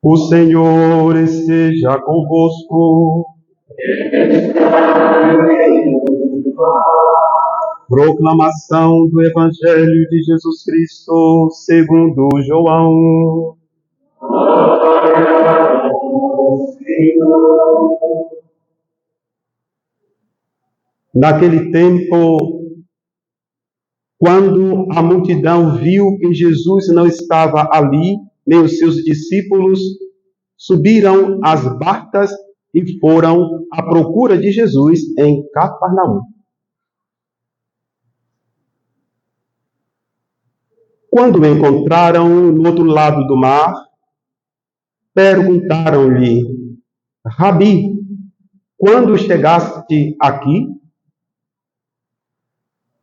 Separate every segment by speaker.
Speaker 1: O Senhor esteja convosco. Proclamação do Evangelho de Jesus Cristo segundo João. Naquele tempo, quando a multidão viu que Jesus não estava ali, nem os seus discípulos, subiram as barcas e foram à procura de Jesus em Cafarnaum. Quando o encontraram no outro lado do mar, perguntaram-lhe: Rabi, quando chegaste aqui?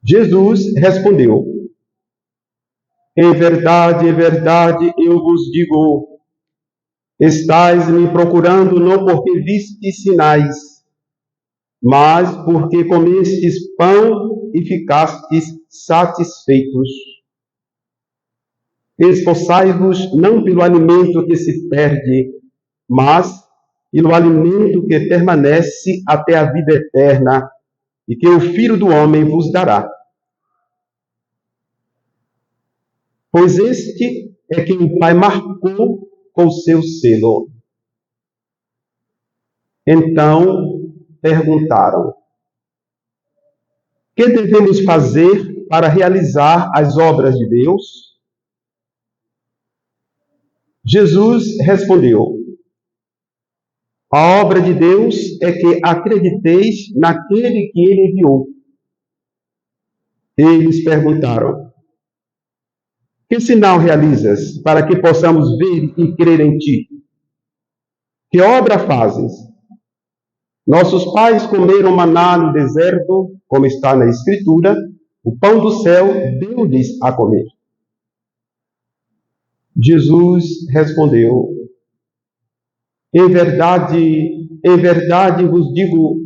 Speaker 1: Jesus respondeu: em verdade, eu vos digo, estais me procurando não porque vistes sinais, mas porque comestes pão e ficastes satisfeitos. Esforçai-vos não pelo alimento que se perde, mas pelo alimento que permanece até a vida eterna, e que o Filho do Homem vos dará. Pois este é quem o Pai marcou com seu selo. Então perguntaram: que devemos fazer para realizar as obras de Deus? Jesus respondeu: a obra de Deus é que acrediteis naquele que ele enviou. Eles perguntaram: que sinal realizas para que possamos ver e crer em ti? Que obra fazes? Nossos pais comeram maná no deserto, como está na Escritura, o pão do céu deu-lhes a comer. Jesus respondeu: em verdade vos digo,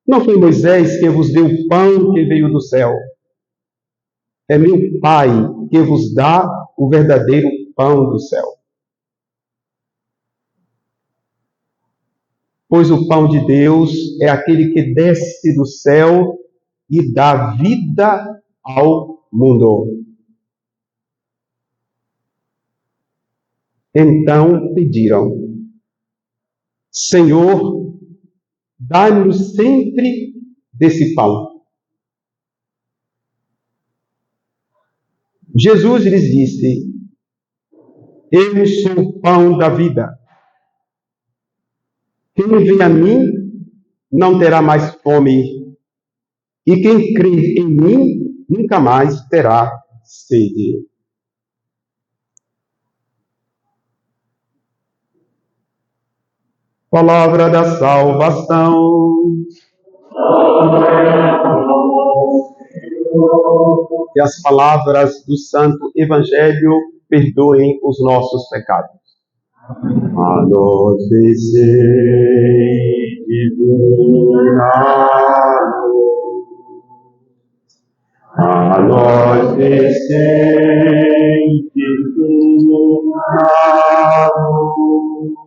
Speaker 1: não foi Moisés que vos deu o pão que veio do céu. É meu Pai que vos dá o verdadeiro pão do céu. Pois o pão de Deus é aquele que desce do céu e dá vida ao mundo. Então pediram: Senhor, dá-nos sempre desse pão. Jesus lhes disse: eu sou o pão da vida. Quem vem a mim não terá mais fome, e quem crê em mim nunca mais terá sede. Palavra da salvação. Que as palavras do Santo Evangelho perdoem os nossos pecados. A nós descei divina luz, a nós descei divina luz,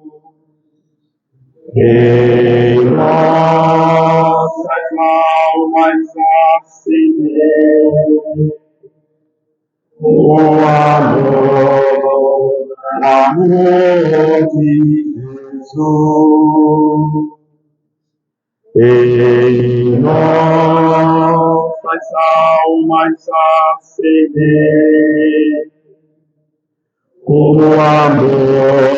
Speaker 1: em nossas almas acender o amor de Jesus. Em nossas almas acender o amor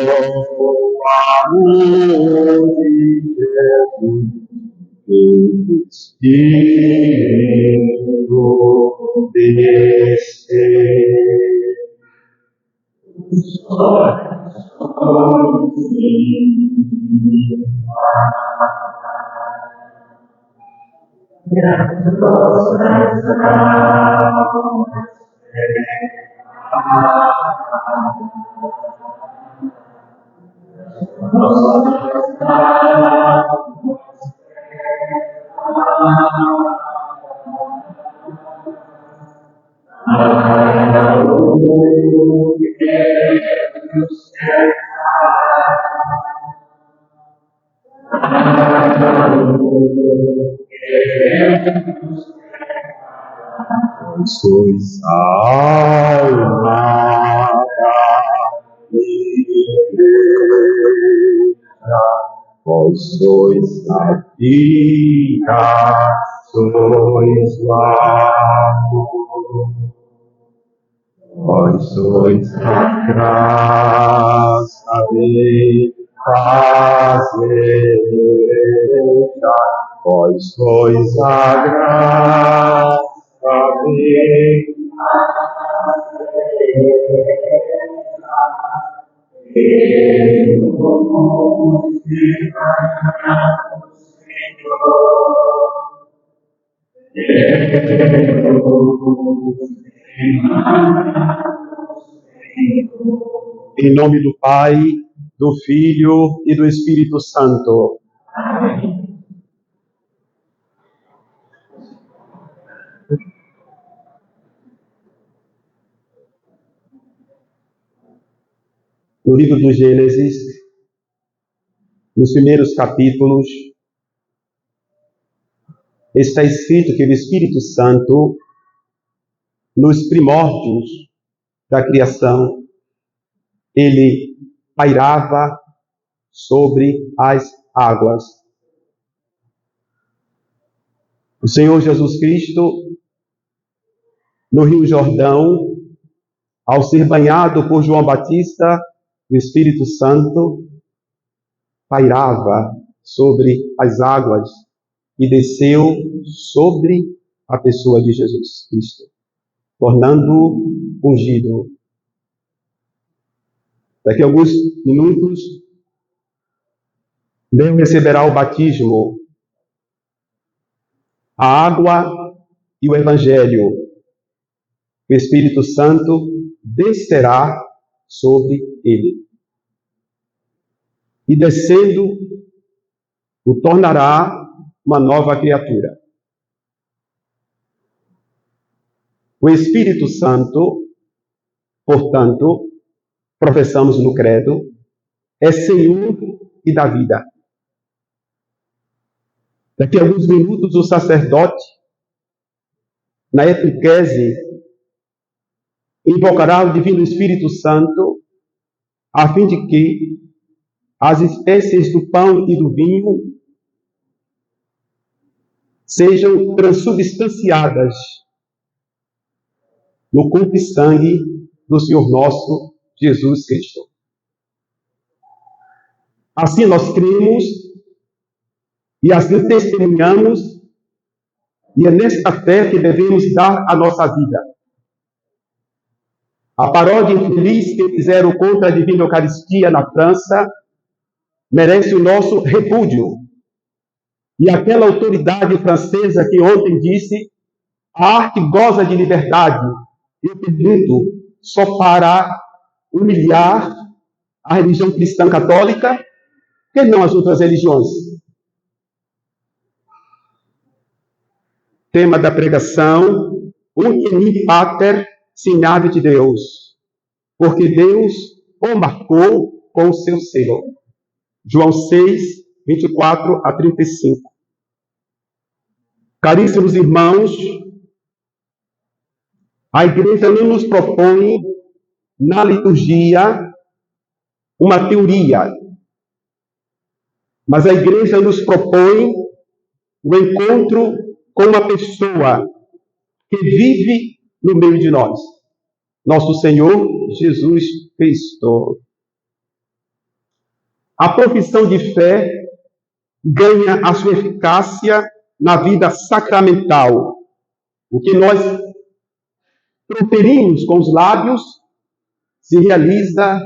Speaker 1: de Jesus. Espírito descer. Sois a alma da igreja, vós sois a vida, sois o amor, vós sois a graça de fazer, vós sois a graça de Em nome do Pai, do Filho e do Espírito Santo. No livro do Gênesis, nos primeiros capítulos, está escrito que o Espírito Santo, nos primórdios da criação, ele pairava sobre as águas. O Senhor Jesus Cristo, no Rio Jordão, ao ser banhado por João Batista, o Espírito Santo pairava sobre as águas e desceu sobre a pessoa de Jesus Cristo, tornando-o ungido. Daqui a alguns minutos, Deus receberá o batismo, a água e o Evangelho. O Espírito Santo descerá sobre ele. E descendo, o tornará uma nova criatura. O Espírito Santo, portanto, professamos no credo, é Senhor e da vida. Daqui a alguns minutos, o sacerdote, na epiquese, invocará o Divino Espírito Santo, a fim de que as espécies do pão e do vinho sejam transubstanciadas no corpo e sangue do Senhor nosso Jesus Cristo. Assim nós cremos e assim testemunhamos, e é nesta fé que devemos dar a nossa vida. A paródia infeliz que fizeram contra a Divina Eucaristia na França merece o nosso repúdio. E aquela autoridade francesa que ontem disse: a arte goza de liberdade. Eu pergunto, só para humilhar a religião cristã católica, que não as outras religiões? Tema da pregação: Ut in pater signavit de Deus, porque Deus o marcou com o seu selo. João 6, 24 a 35. Caríssimos irmãos, a Igreja não nos propõe na liturgia uma teoria, mas a Igreja nos propõe o encontro com uma pessoa que vive no meio de nós, nosso Senhor Jesus Cristo. A profissão de fé ganha a sua eficácia na vida sacramental. O que nós proferimos com os lábios se realiza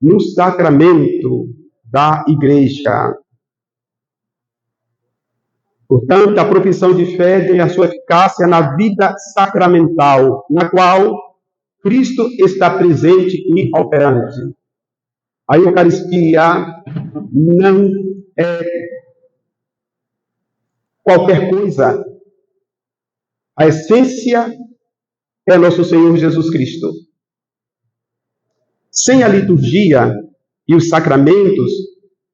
Speaker 1: no sacramento da Igreja. Portanto, a profissão de fé ganha a sua eficácia na vida sacramental, na qual Cristo está presente e operante. A Eucaristia não é qualquer coisa. A essência é nosso Senhor Jesus Cristo. Sem a liturgia e os sacramentos,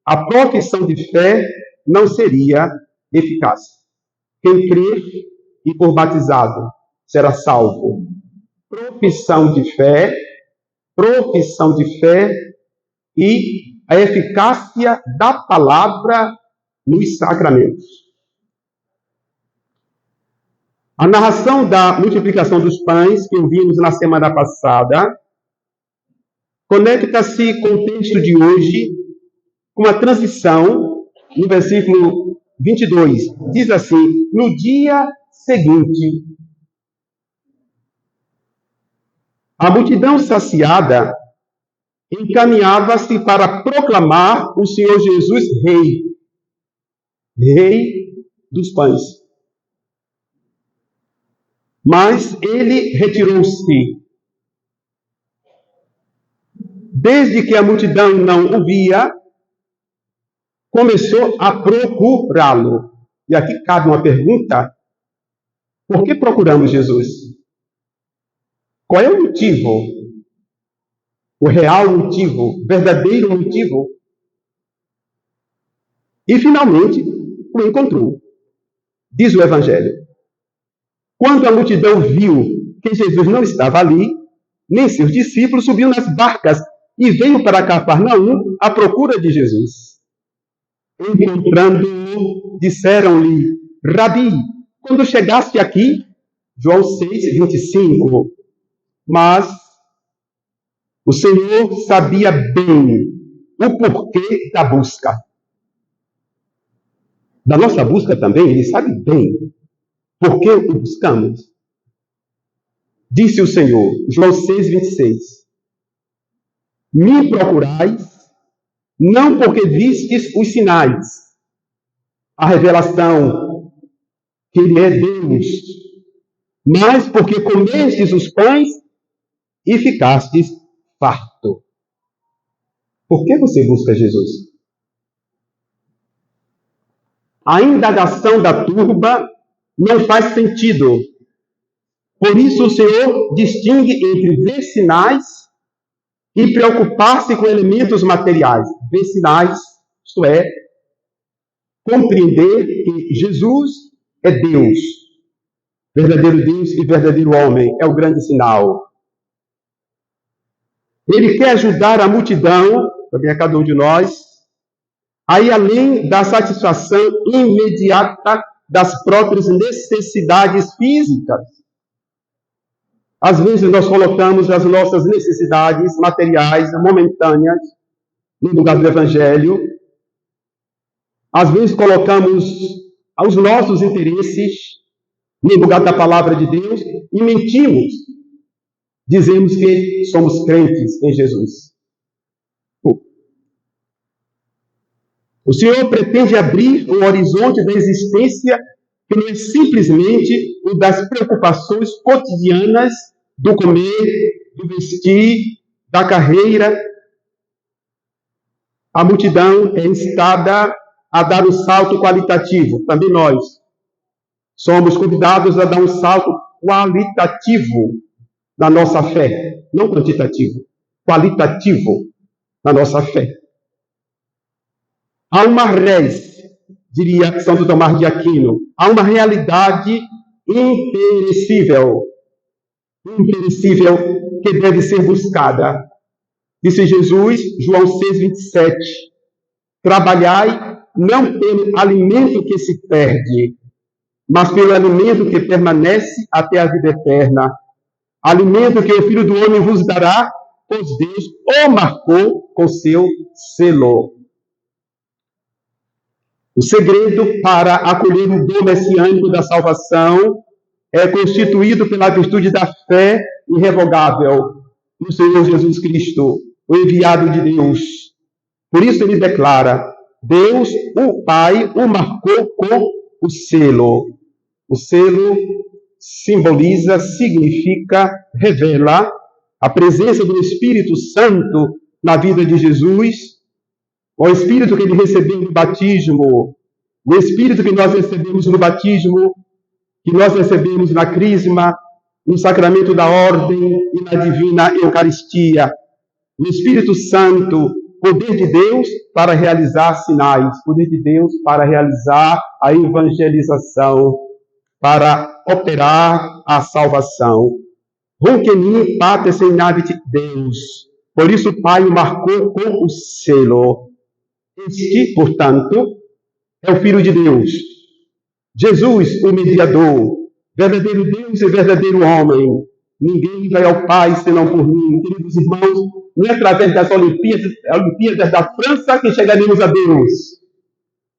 Speaker 1: a profissão de fé não seria eficaz. Quem crer e for batizado será salvo. Profissão de fé e a eficácia da palavra nos sacramentos. A narração da multiplicação dos pães que ouvimos na semana passada conecta-se com o texto de hoje com a transição no versículo 22. Diz assim: no dia seguinte, a multidão saciada encaminhava-se para proclamar o Senhor Jesus Rei dos pães. Mas ele retirou-se. Desde que a multidão não o via, começou a procurá-lo. E aqui cabe uma pergunta: por que procuramos Jesus? Qual é o motivo? O real motivo, o verdadeiro motivo? E finalmente o encontrou. Diz o Evangelho: quando a multidão viu que Jesus não estava ali, nem seus discípulos, subiu nas barcas e veio para Cafarnaum à procura de Jesus. Encontrando-o, disseram-lhe: Rabi, quando chegaste aqui, João 6:25. Mas o Senhor sabia bem o porquê da busca. Da nossa busca também, ele sabe bem por que o buscamos. Disse o Senhor, João 6:26. Me procurais, não porque vistes os sinais, a revelação que Ele é Deus, mas porque comestes os pães e ficastes farto. Por que você busca Jesus? A indagação da turba não faz sentido. Por isso o Senhor distingue entre ver sinais e preocupar-se com elementos materiais. Ver sinais, isto é, compreender que Jesus é Deus, verdadeiro Deus e verdadeiro homem, é o grande sinal. Ele quer ajudar a multidão, também a cada um de nós, a ir além da satisfação imediata das próprias necessidades físicas. Às vezes nós colocamos as nossas necessidades materiais momentâneas no lugar do Evangelho. Às vezes colocamos os nossos interesses no lugar da palavra de Deus e mentimos. Dizemos que somos crentes em Jesus. O Senhor pretende abrir um horizonte da existência que não é simplesmente o das preocupações cotidianas do comer, do vestir, da carreira. A multidão é instada a dar um salto qualitativo. Também nós somos convidados a dar um salto qualitativo na nossa fé. Não quantitativo, qualitativo na nossa fé. Há uma res, diria Santo Tomás de Aquino, há uma realidade imperecível que deve ser buscada. Disse Jesus, João 6:27, trabalhai não pelo alimento que se perde, mas pelo alimento que permanece até a vida eterna. Alimento que o Filho do Homem vos dará, pois Deus o marcou com seu selo. O segredo para acolher o dom messiânico da salvação é constituído pela virtude da fé irrevogável no Senhor Jesus Cristo, o enviado de Deus. Por isso ele declara: Deus, o Pai, o marcou com o selo. O selo simboliza, significa, revela a presença do Espírito Santo na vida de Jesus, o Espírito que ele recebeu no batismo, o Espírito que nós recebemos no batismo, que nós recebemos na crisma, no sacramento da ordem e na divina Eucaristia. O Espírito Santo, poder de Deus para realizar sinais, poder de Deus para realizar a evangelização, para operar a salvação. Hunc in me pater inhabit Deus. Por isso o Pai o marcou com o selo. Este, portanto, é o Filho de Deus. Jesus, o mediador, verdadeiro Deus e verdadeiro homem. Ninguém vai ao Pai senão por mim. Queridos irmãos, não é através das Olimpíadas da França que chegaremos a Deus,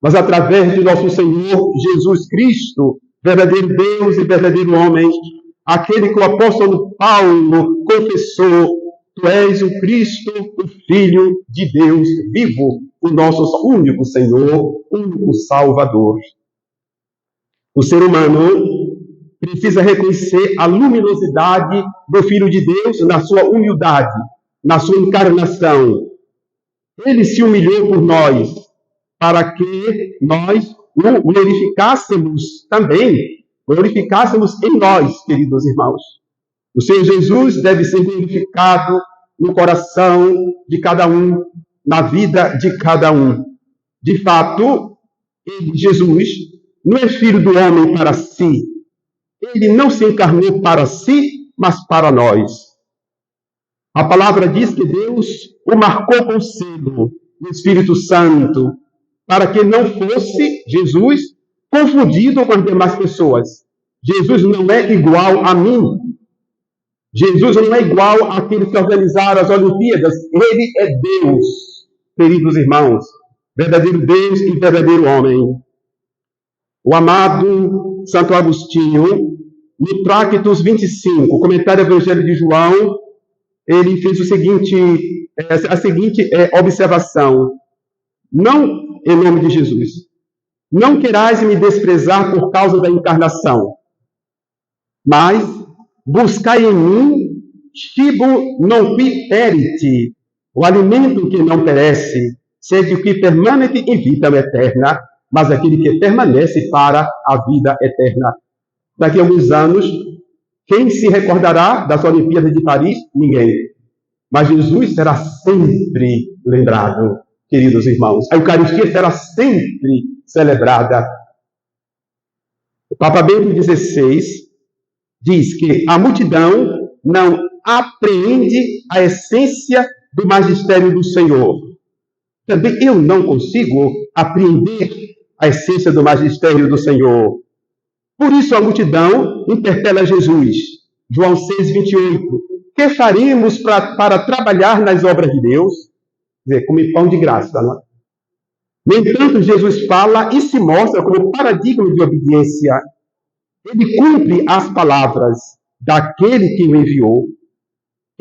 Speaker 1: mas através de nosso Senhor Jesus Cristo, verdadeiro Deus e verdadeiro homem, aquele que o apóstolo Paulo confessou: tu és o Cristo, o Filho de Deus vivo, o nosso único Senhor, único Salvador. O ser humano precisa reconhecer a luminosidade do Filho de Deus na sua humildade, na sua encarnação. Ele se humilhou por nós, para que nós o glorificássemos também, glorificássemos em nós, queridos irmãos. O Senhor Jesus deve ser glorificado no coração de cada um, na vida de cada um. De fato, ele, Jesus, não é filho do homem para si. Ele não se encarnou para si, mas para nós. A palavra diz que Deus o marcou com o selo do Espírito Santo, para que não fosse Jesus confundido com as demais pessoas. Jesus não é igual a mim. Jesus não é igual àqueles que organizaram as Olimpíadas. Ele é Deus, queridos irmãos, verdadeiro Deus e verdadeiro homem. O amado Santo Agostinho, no Tractus 25, comentário do Evangelho de João, ele fez a seguinte observação: não, em nome de Jesus, não querais me desprezar por causa da encarnação, mas buscai em mim cibo non qui perit, o alimento que não perece, sede o que permanente in vitam eterna, mas aquele que permanece para a vida eterna. Daqui a alguns anos, quem se recordará das Olimpíadas de Paris? Ninguém. Mas Jesus será sempre lembrado, queridos irmãos. A Eucaristia será sempre celebrada. O Papa Bento XVI diz que a multidão não apreende a essência do magistério do Senhor. Também eu não consigo apreender a essência do magistério do Senhor. Por isso a multidão interpela Jesus. João 6, 28. Que faremos para trabalhar nas obras de Deus? Quer dizer, comer pão de graça, não é? No entanto, Jesus fala e se mostra como paradigma de obediência. Ele cumpre as palavras daquele que o enviou.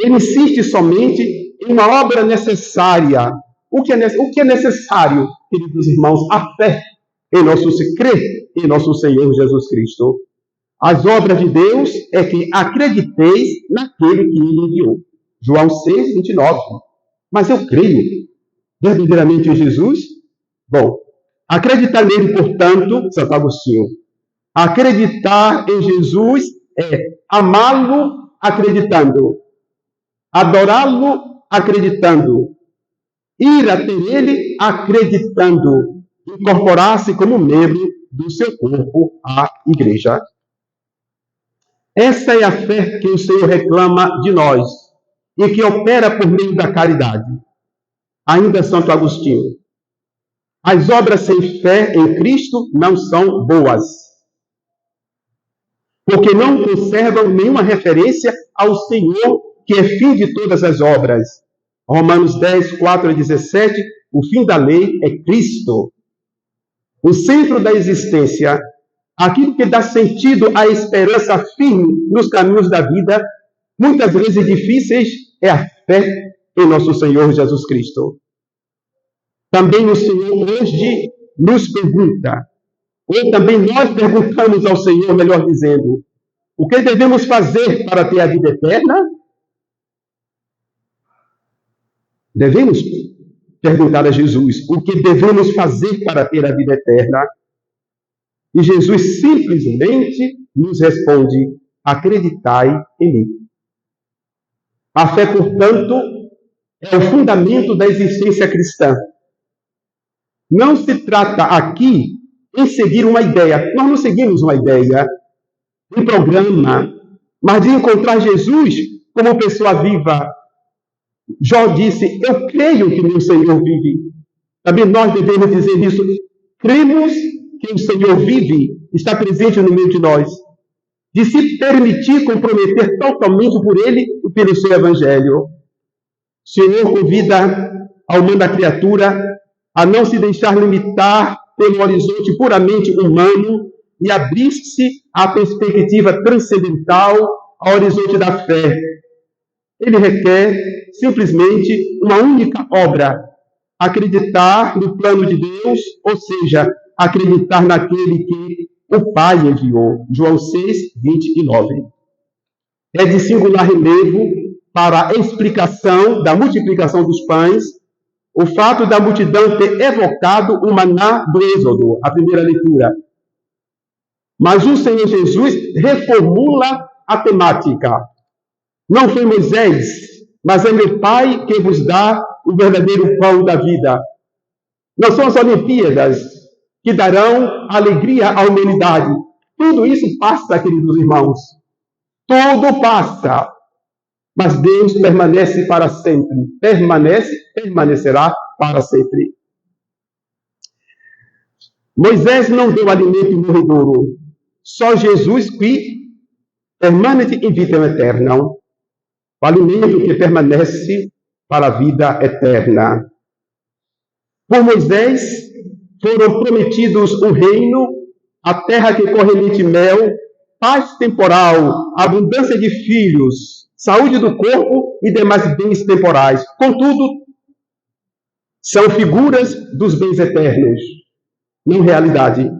Speaker 1: Ele insiste somente em uma obra necessária. O que é necessário, queridos irmãos? A fé em crer em nosso Senhor Jesus Cristo. As obras de Deus é que acrediteis naquele que ele enviou. João 6, 29. Mas eu creio verdadeiramente em Jesus? Bom, acreditar nele, portanto, Santo Agostinho, acreditar em Jesus é amá-lo acreditando, adorá-lo acreditando, ir até ele acreditando, incorporar-se como membro do seu corpo, a igreja. Essa é a fé que o Senhor reclama de nós e que opera por meio da caridade. Ainda Santo Agostinho. As obras sem fé em Cristo não são boas, porque não conservam nenhuma referência ao Senhor, que é fim de todas as obras. Romanos 10, 4 a 17, o fim da lei é Cristo. O centro da existência, aquilo que dá sentido à esperança firme nos caminhos da vida, muitas vezes difíceis, é a fé em nosso Senhor Jesus Cristo. Também o Senhor hoje nos pergunta, ou também nós perguntamos ao Senhor, melhor dizendo, o que devemos fazer para ter a vida eterna? Devemos perguntar a Jesus o que devemos fazer para ter a vida eterna. E Jesus simplesmente nos responde, acreditai em mim. A fé, portanto, é o fundamento da existência cristã. Não se trata aqui em seguir uma ideia. Nós não seguimos uma ideia, um programa, mas de encontrar Jesus como pessoa viva. Jó disse: eu creio que meu Senhor vive. Também nós devemos dizer isso. Cremos que o Senhor vive, está presente no meio de nós. De se permitir comprometer totalmente por Ele e pelo seu Evangelho. O Senhor convida a humana criatura a não se deixar limitar pelo horizonte puramente humano e abrir-se à perspectiva transcendental, ao horizonte da fé. Ele requer simplesmente uma única obra: acreditar no plano de Deus, ou seja, acreditar naquele que o Pai enviou. João 6, 29. É de singular relevo para a explicação da multiplicação dos pães o fato da multidão ter evocado o maná do Êxodo, a primeira leitura. Mas o Senhor Jesus reformula a temática. Não foi Moisés, mas é meu Pai que vos dá o verdadeiro pão da vida. Não são as Olimpíadas que darão alegria à humanidade. Tudo isso passa, queridos irmãos. Tudo passa. Mas Deus permanece para sempre. Permanecerá para sempre. Moisés não deu alimento morredouro. Só Jesus que permanece em vida eterna. O alimento que permanece para a vida eterna. Por Moisés foram prometidos o reino, a terra que corre leite e mel, paz temporal, abundância de filhos, saúde do corpo e demais bens temporais. Contudo, são figuras dos bens eternos, não realidade.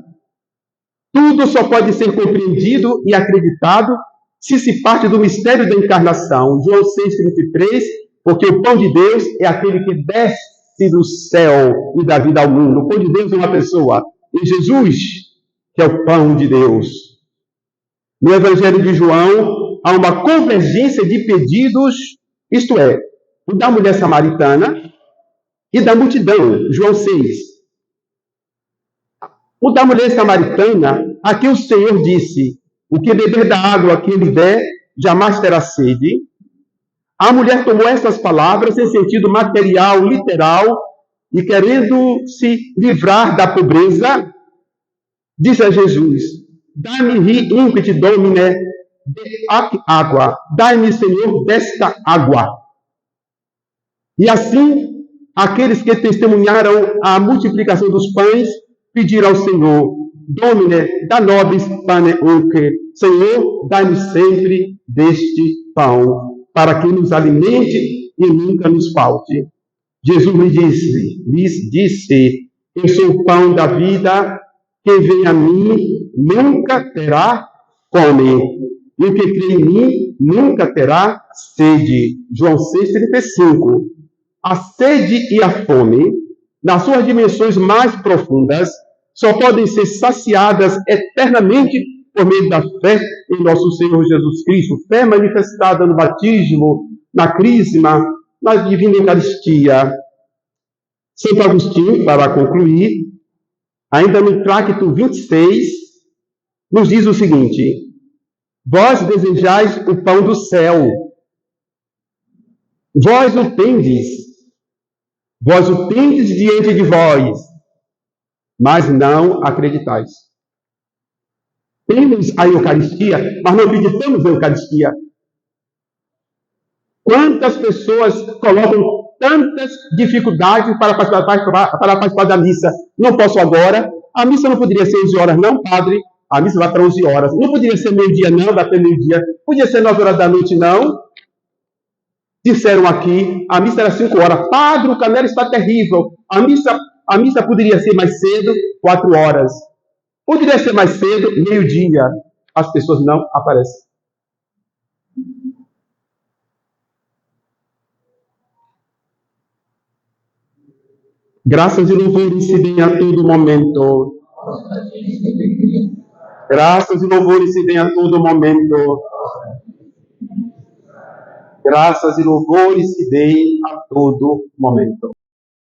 Speaker 1: Tudo só pode ser compreendido e acreditado se se parte do mistério da encarnação. João 6,33, porque o pão de Deus é aquele que desce do céu e dá vida ao mundo. O pão de Deus é uma pessoa, e Jesus, que é o pão de Deus. No Evangelho de João, há uma convergência de pedidos, isto é, o da mulher samaritana e da multidão, João 6. O da mulher samaritana, aqui o Senhor disse: o que beber da água que ele der, jamais terá sede. A mulher tomou essas palavras em sentido material, literal, e querendo se livrar da pobreza, disse a Jesus: dá-me inquit domine de água, dai-me, Senhor, desta água. E assim, aqueles que testemunharam a multiplicação dos pães pediram ao Senhor: Domine, da nobis pane unque. Senhor, dai-nos sempre deste pão, para que nos alimente e nunca nos falte. Jesus lhes disse: eu sou o pão da vida, quem vem a mim nunca terá fome, e o que crê em mim nunca terá sede. João 6,35. A sede e a fome, nas suas dimensões mais profundas, só podem ser saciadas eternamente por meio da fé em nosso Senhor Jesus Cristo. Fé manifestada no batismo, na crisma, na divina Eucaristia. Santo Agostinho, para concluir, ainda no Tracto 26, nos diz o seguinte: vós desejais o pão do céu, vós o tendes diante de vós, mas não acreditais. Temos a Eucaristia, mas não acreditamos na Eucaristia. Quantas pessoas colocam tantas dificuldades para participar da missa? Não posso agora. A missa não poderia ser 11 horas, não, padre. A missa vai para 11 horas. Não poderia ser meio-dia, não, vai para meio-dia. Podia ser 9 horas da noite, não. Disseram aqui, a missa era 5 horas. Padre, o canela está terrível. A missa poderia ser mais cedo, 4 horas. Poderia ser mais cedo, meio-dia. As pessoas não aparecem. Graças e louvores se deem a todo momento. Graças e louvores se deem a todo momento. Graças e louvores se deem a todo momento.